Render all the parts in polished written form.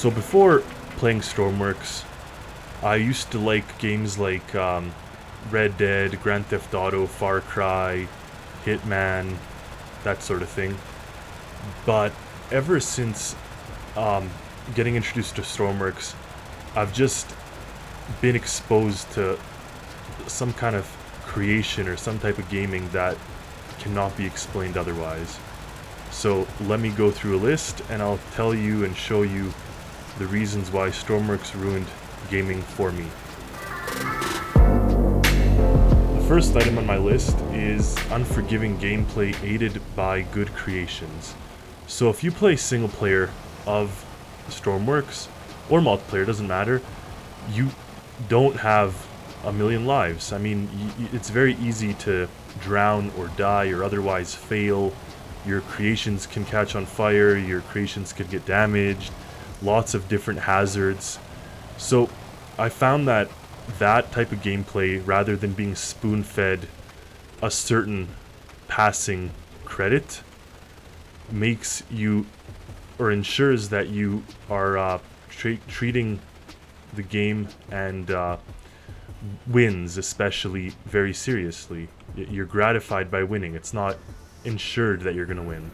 So before playing Stormworks, I used to like games like Red Dead, Grand Theft Auto, Far Cry, Hitman, that sort of thing. But ever since getting introduced to Stormworks, I've just been exposed to some kind of creation or some type of gaming that cannot be explained otherwise. So let me go through a list and I'll tell you and show you the reasons why Stormworks ruined gaming for me. The first item on my list is unforgiving gameplay aided by good creations. So if you play single player of Stormworks, or multiplayer, doesn't matter, you don't have a million lives. I mean, it's very easy to drown or die or otherwise fail. Your creations can catch on fire, your creations could get damaged, lots of different hazards. So I found that type of gameplay, rather than being spoon-fed a certain passing credit, makes you, or ensures that you are treating the game and wins especially very seriously. You're gratified by winning. It's not ensured that you're going to win.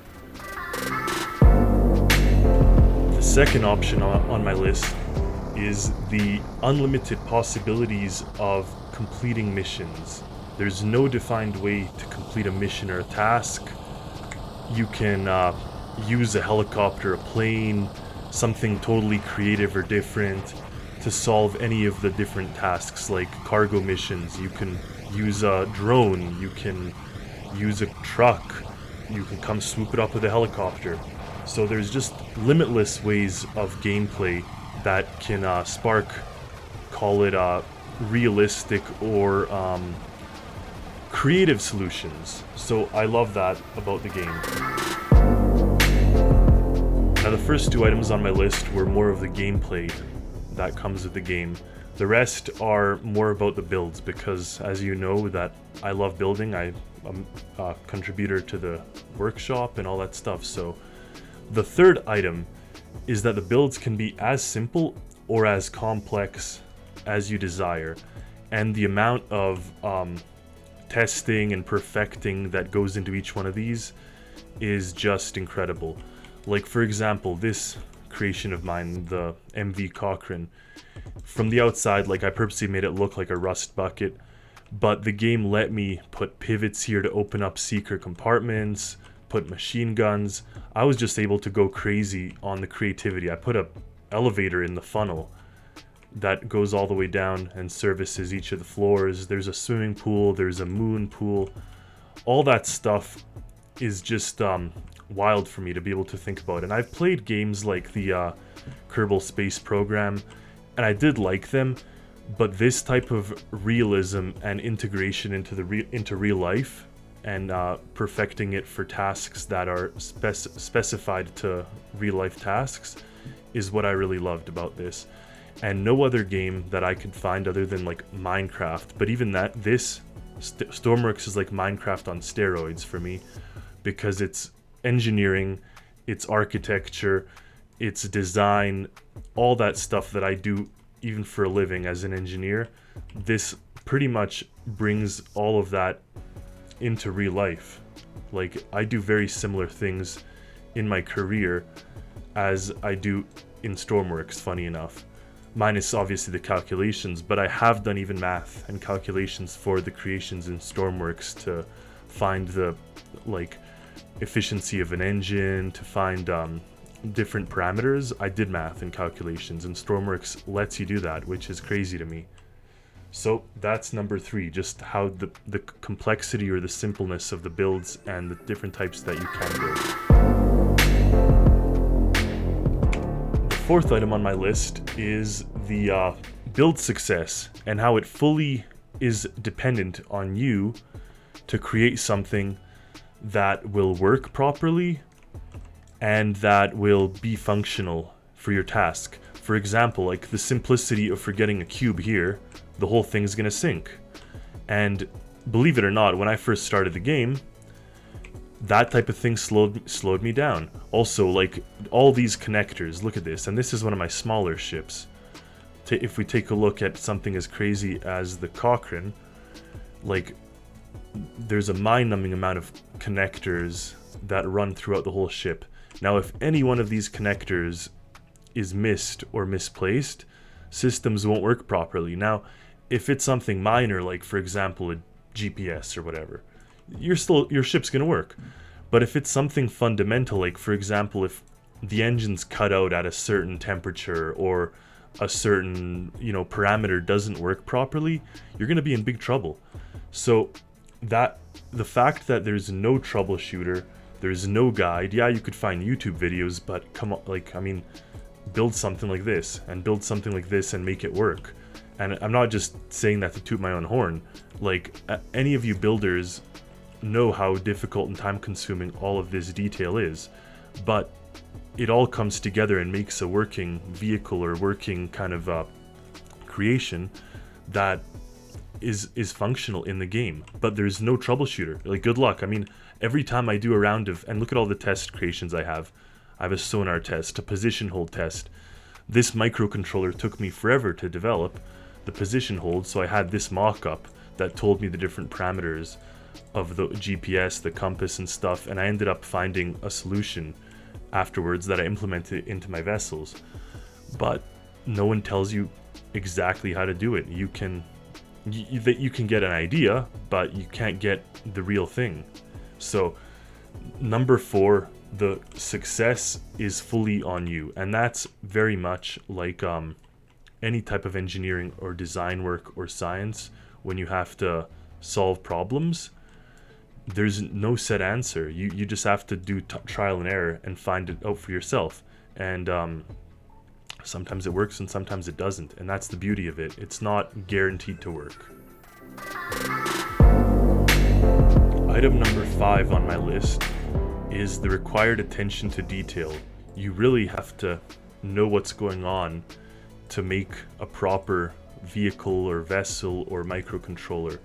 The second option on my list is the unlimited possibilities of completing missions. There's no defined way to complete a mission or a task. You can use a helicopter, a plane, something totally creative or different to solve any of the different tasks, like cargo missions. You can use a drone, you can use a truck, you can come swoop it up with a helicopter. So there's just limitless ways of gameplay that can spark, call it realistic or creative solutions. So I love that about the game. Now the first two items on my list were more of the gameplay that comes with the game. The rest are more about the builds, because as you know that I love building. I'm a contributor to the workshop and all that stuff. So the third item is that the builds can be as simple or as complex as you desire, and the amount of testing and perfecting that goes into each one of these is just incredible. Like, for example, this creation of mine, the MV Cochrane, from the outside, like, I purposely made it look like a rust bucket, but the game let me put pivots here to open up secret compartments, put machine guns. I was just able to go crazy on the creativity. I put a elevator in the funnel that goes all the way down and services each of the floors. There's a swimming pool, there's a moon pool. All that stuff is just wild for me to be able to think about. And I've played games like the Kerbal Space Program, and I did like them, but this type of realism and integration into real life and perfecting it for tasks that are specified to real life tasks is what I really loved about this. And no other game that I could find other than like Minecraft, but even that, this Stormworks is like Minecraft on steroids for me, because it's engineering, it's architecture, it's design, all that stuff that I do even for a living as an engineer. This pretty much brings all of that into real life. Like, I do very similar things in my career as I do in Stormworks, funny enough. Minus obviously the calculations, but I have done even math and calculations for the creations in Stormworks to find the like efficiency of an engine, to find different parameters. I did math and calculations, and Stormworks lets you do that, which is crazy to me. So that's number 3, just how the complexity or the simpleness of the builds and the different types that you can build. The fourth item on my list is the build success and how it fully is dependent on you to create something that will work properly and that will be functional for your task. For example, like the simplicity of forgetting a cube here, the whole thing's gonna sink. And believe it or not, when I first started the game, that type of thing slowed me down. Also, like, all these connectors, look at this, and this is one of my smaller ships. If we take a look at something as crazy as the Cochrane, like, there's a mind-numbing amount of connectors that run throughout the whole ship. Now, if any one of these connectors is missed or misplaced, systems won't work properly. Now, if it's something minor, like, for example, a GPS or whatever, your ship's gonna work. But if it's something fundamental, like, for example, if the engine's cut out at a certain temperature, or a certain, parameter doesn't work properly, you're gonna be in big trouble. So that the fact that there's no troubleshooter, there's no guide. Yeah, you could find YouTube videos, but come on, build something like this, and build something like this, and make it work. And I'm not just saying that to toot my own horn. Like, any of you builders know how difficult and time-consuming all of this detail is, but it all comes together and makes a working vehicle, or working kind of creation that is functional in the game. But there's no troubleshooter. Like, good luck. Every time I do a round of, and look at all the test creations I have a sonar test, a position hold test. This microcontroller took me forever to develop, the position hold, so I had this mock-up that told me the different parameters of the GPS, the compass and stuff, and I ended up finding a solution afterwards that I implemented into my vessels. But no one tells you exactly how to do it. You can get an idea, but you can't get the real thing. So number 4, the success is fully on you, and that's very much like any type of engineering or design work or science. When you have to solve problems, there's no set answer. You just have to do trial and error and find it out for yourself. And sometimes it works and sometimes it doesn't, and that's the beauty of it. It's not guaranteed to work. Item number 5 on my list is the required attention to detail. You really have to know what's going on to make a proper vehicle or vessel or microcontroller.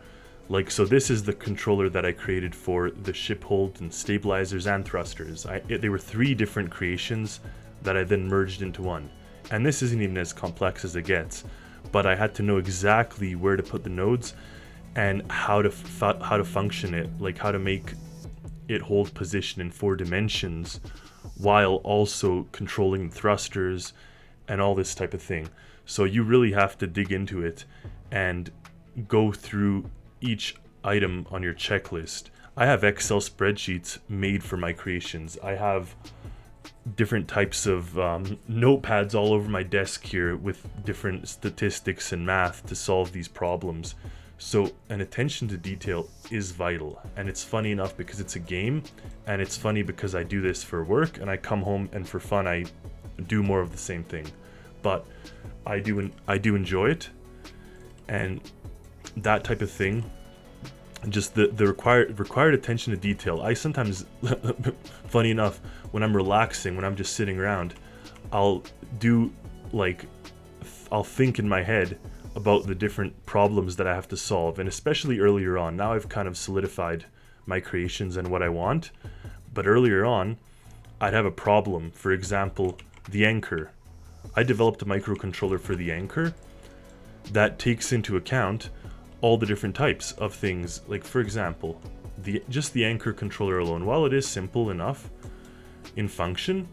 Like, so this is the controller that I created for the ship hold and stabilizers and thrusters. They were 3 different creations that I then merged into one. And this isn't even as complex as it gets, but I had to know exactly where to put the nodes and how to function it, like how to make it hold position in 4 dimensions while also controlling the thrusters and all this type of thing. So you really have to dig into it and go through each item on your checklist. I have Excel spreadsheets made for my creations. I have different types of notepads all over my desk here with different statistics and math to solve these problems. So an attention to detail is vital, and it's funny enough because it's a game, and it's funny because I do this for work, and I come home and for fun I do more of the same thing. But I do enjoy it, and that type of thing, just the required attention to detail. I sometimes, funny enough, when I'm relaxing, when I'm just sitting around, I'll think in my head about the different problems that I have to solve, and especially earlier on. Now I've kind of solidified my creations and what I want, but earlier on, I'd have a problem. For example, the anchor. I developed a microcontroller for the anchor that takes into account all the different types of things. Like, for example, just the anchor controller alone, while it is simple enough in function,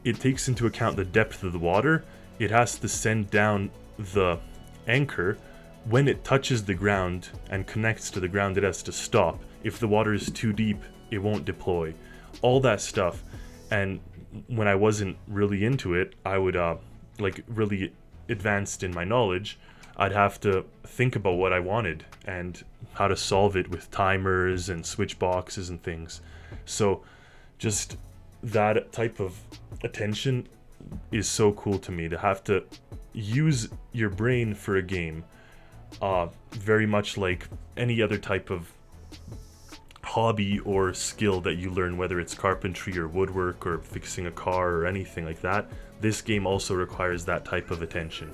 it takes into account the depth of the water. It has to send down the anchor. When it touches the ground and connects to the ground, it has to stop. If the water is too deep, it won't deploy. All that stuff. And when I wasn't really into it, I would really advanced in my knowledge, I'd have to think about what I wanted and how to solve it with timers and switch boxes and things. So just that type of attention is so cool to me, to have to use your brain for a game, very much like any other type of hobby or skill that you learn, whether it's carpentry or woodwork or fixing a car or anything like that. This game also requires that type of attention.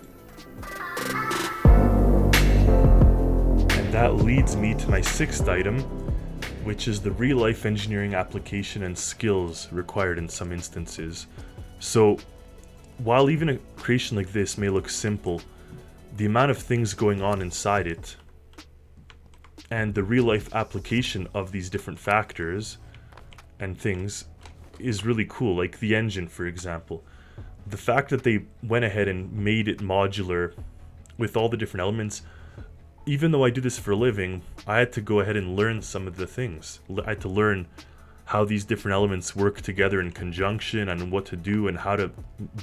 And that leads me to my 6th item, which is the real-life engineering application and skills required in some instances. So, while even a creation like this may look simple, the amount of things going on inside it and the real-life application of these different factors and things is really cool. Like the engine, for example. The fact that they went ahead and made it modular with all the different elements, even though I do this for a living, I had to go ahead and learn some of the things. I had to learn how these different elements work together in conjunction and what to do and how to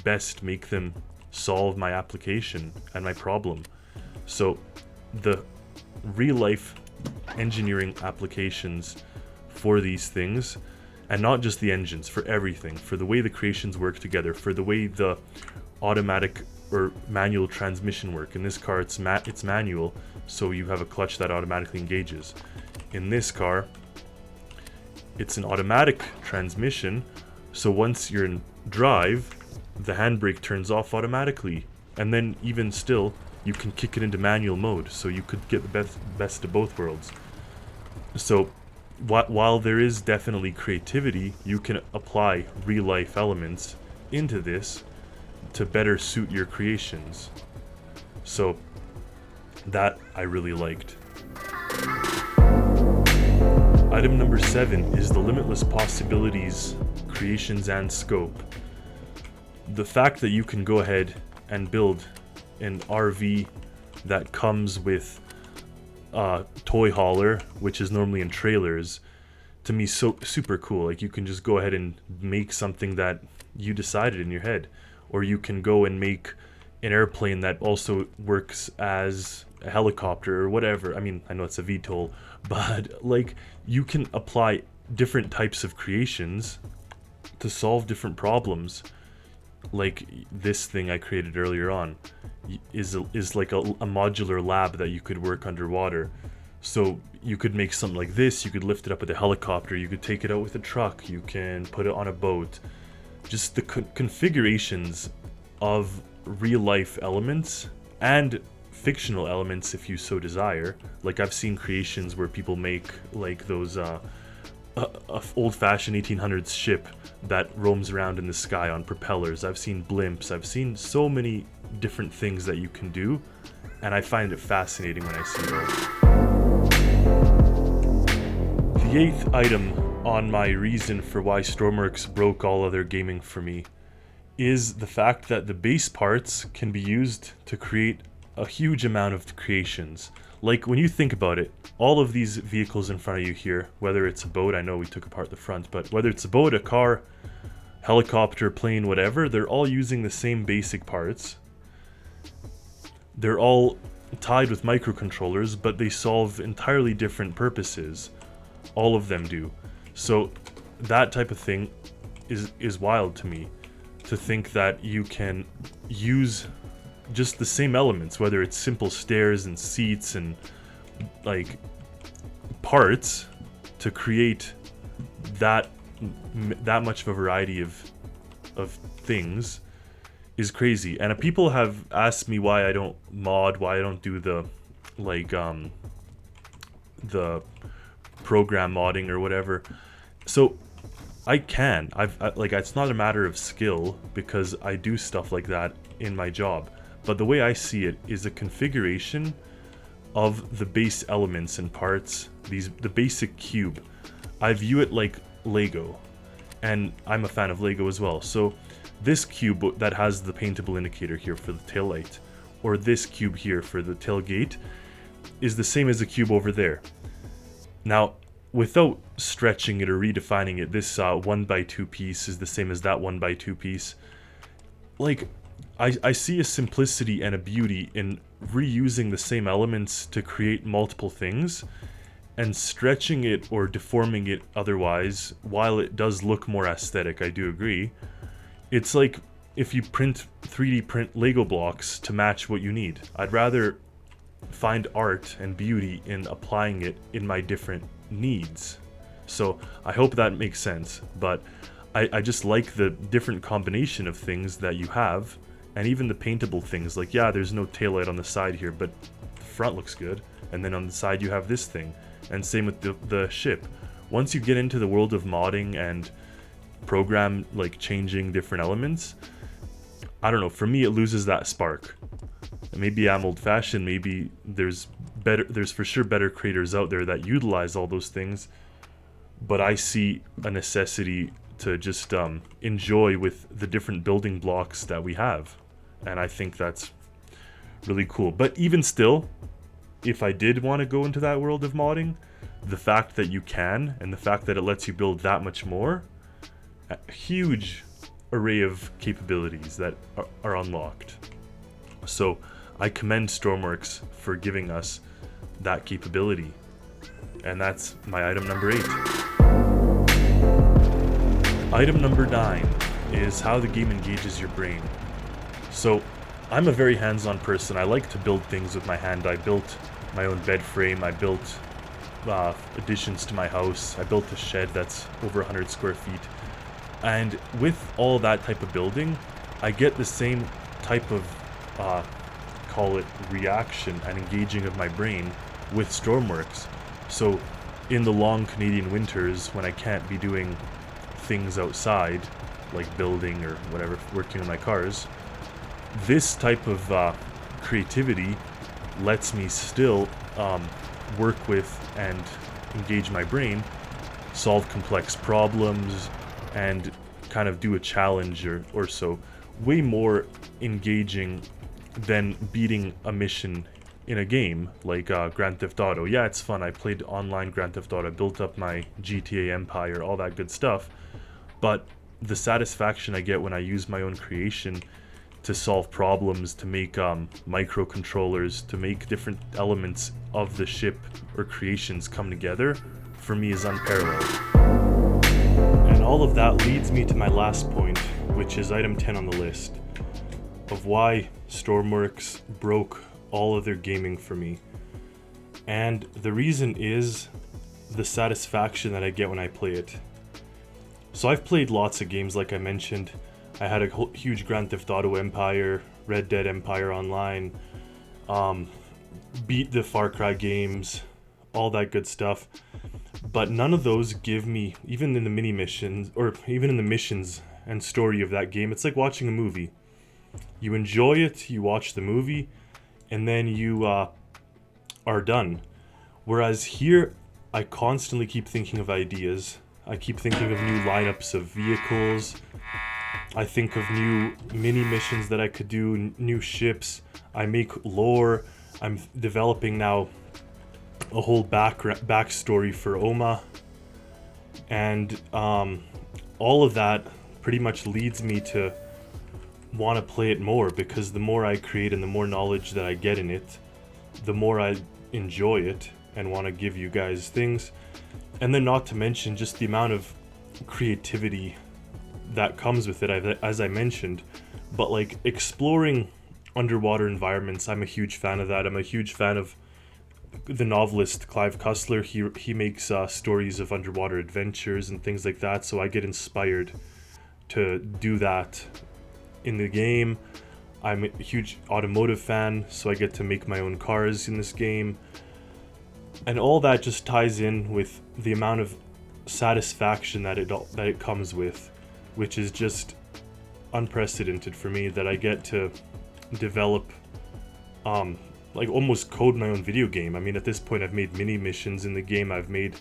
best make them solve my application and my problem. So the real life engineering applications for these things, and not just the engines, for everything, for the way the creations work together, for the way the automatic or manual transmission work. In this car it's manual, so you have a clutch that automatically engages. In this car it's an automatic transmission, so once you're in drive, the handbrake turns off automatically, and then even still, you can kick it into manual mode, so you could get the best of both worlds. So, while there is definitely creativity, you can apply real-life elements into this to better suit your creations. So, that I really liked. Item number 7 is the limitless possibilities, creations, and scope. The fact that you can go ahead and build an RV that comes with a toy hauler, which is normally in trailers, to me so super cool. Like, you can just go ahead and make something that you decided in your head, or you can go and make an airplane that also works as a helicopter or whatever. I mean, I know it's a VTOL, but like, you can apply different types of creations to solve different problems. Like this thing I created earlier on is like a modular lab that you could work underwater. So you could make something like this, you could lift it up with a helicopter, you could take it out with a truck, you can put it on a boat. Just the configurations of real life elements and fictional elements if you so desire. Like, I've seen creations where people make like those old-fashioned 1800s ship that roams around in the sky on propellers. I've seen blimps. I've seen so many different things that you can do, and I find it fascinating when I see those. The 8th item on my reason for why Stormworks broke all other gaming for me is the fact that the base parts can be used to create a huge amount of creations. Like, when you think about it, all of these vehicles in front of you here, whether it's a boat, I know we took apart the front, but whether it's a boat, a car, helicopter, plane, whatever, they're all using the same basic parts. They're all tied with microcontrollers, but they solve entirely different purposes. All of them do. So that type of thing is wild to me, to think that you can use just the same elements, whether it's simple stairs and seats and like parts, to create that much of a variety of things is crazy. And people have asked me why I don't mod, why I don't do the the program modding or whatever. So I can. It's not a matter of skill, because I do stuff like that in my job. But the way I see it is a configuration of the base elements and parts, the basic cube. I view it like Lego, and I'm a fan of Lego as well. So this cube that has the paintable indicator here for the tail light, or this cube here for the tailgate, is the same as the cube over there. Now, without stretching it or redefining it, this 1x2 piece is the same as that 1x2 piece. Like, I see a simplicity and a beauty in reusing the same elements to create multiple things, and stretching it or deforming it otherwise, while it does look more aesthetic, I do agree. It's like if you 3D print Lego blocks to match what you need. I'd rather find art and beauty in applying it in my different needs. So I hope that makes sense, but I just like the different combination of things that you have, and even the paintable things. Like, yeah, there's no taillight on the side here, but the front looks good, and then on the side you have this thing, and same with the ship, once you get into the world of modding and program like changing different elements, I don't know, for me it loses that spark. Maybe I'm old-fashioned, maybe there's for sure better creators out there that utilize all those things, but I see a necessity to just enjoy with the different building blocks that we have, and I think that's really cool. But even still, if I did want to go into that world of modding, the fact that you can, and the fact that it lets you build that much more, a huge array of capabilities that are unlocked. So I commend Stormworks for giving us that capability. And that's my item number 8. Item number 9 is how the game engages your brain. So I'm a very hands-on person. I like to build things with my hand. I built my own bed frame. I built additions to my house. I built a shed that's over 100 square feet. And with all that type of building, I get the same type of, call it reaction and engaging of my brain with Stormworks. So in the long Canadian winters, when I can't be doing things outside, like building or whatever, working on my cars, this type of creativity lets me still work with and engage my brain, solve complex problems, and kind of do a challenge or so. Way more engaging than beating a mission in a game like Grand Theft Auto. Yeah, it's fun. I played online Grand Theft Auto, built up my GTA empire, all that good stuff. But the satisfaction I get when I use my own creation to solve problems, to make microcontrollers, to make different elements of the ship or creations come together, for me is unparalleled. And all of that leads me to my last point, which is item 10 on the list, of why Stormworks broke all of their gaming for me. And the reason is the satisfaction that I get when I play it. So I've played lots of games, like I mentioned. I had a huge Grand Theft Auto empire, Red Dead Empire Online, beat the Far Cry games, all that good stuff. But none of those give me, even in the mini missions, or even in the missions and story of that game, it's like watching a movie. You enjoy it, you watch the movie, and then you are done. Whereas here, I constantly keep thinking of ideas. I keep thinking of new lineups of vehicles. I think of new mini missions that I could do, new ships. I make lore. I'm developing now a whole backstory for Oma. And all of that pretty much leads me to want to play it more, because the more I create and the more knowledge that I get in it, the more I enjoy it and want to give you guys things. And then not to mention just the amount of creativity that comes with it, as I mentioned. But like exploring underwater environments, I'm a huge fan of that. I'm a huge fan of the novelist Clive Cussler. He makes stories of underwater adventures and things like that, so I get inspired to do that in the game. I'm a huge automotive fan, so I get to make my own cars in this game. And all that just ties in with the amount of satisfaction that it comes with, which is just unprecedented for me, that I get to develop, like almost code my own video game. I mean, at this point I've made mini missions in the game, I've made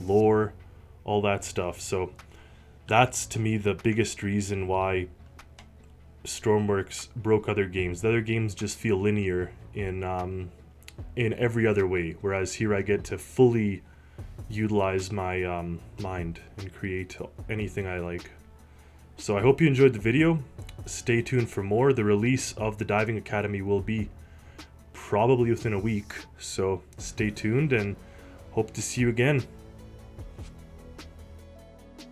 lore, all that stuff. So that's to me the biggest reason why Stormworks broke other games. The other games just feel linear in every other way, whereas here I get to fully utilize my mind and create anything I like. So I hope you enjoyed the video. Stay tuned for more. The release of the Diving Academy will be probably within a week, so stay tuned and hope to see you again.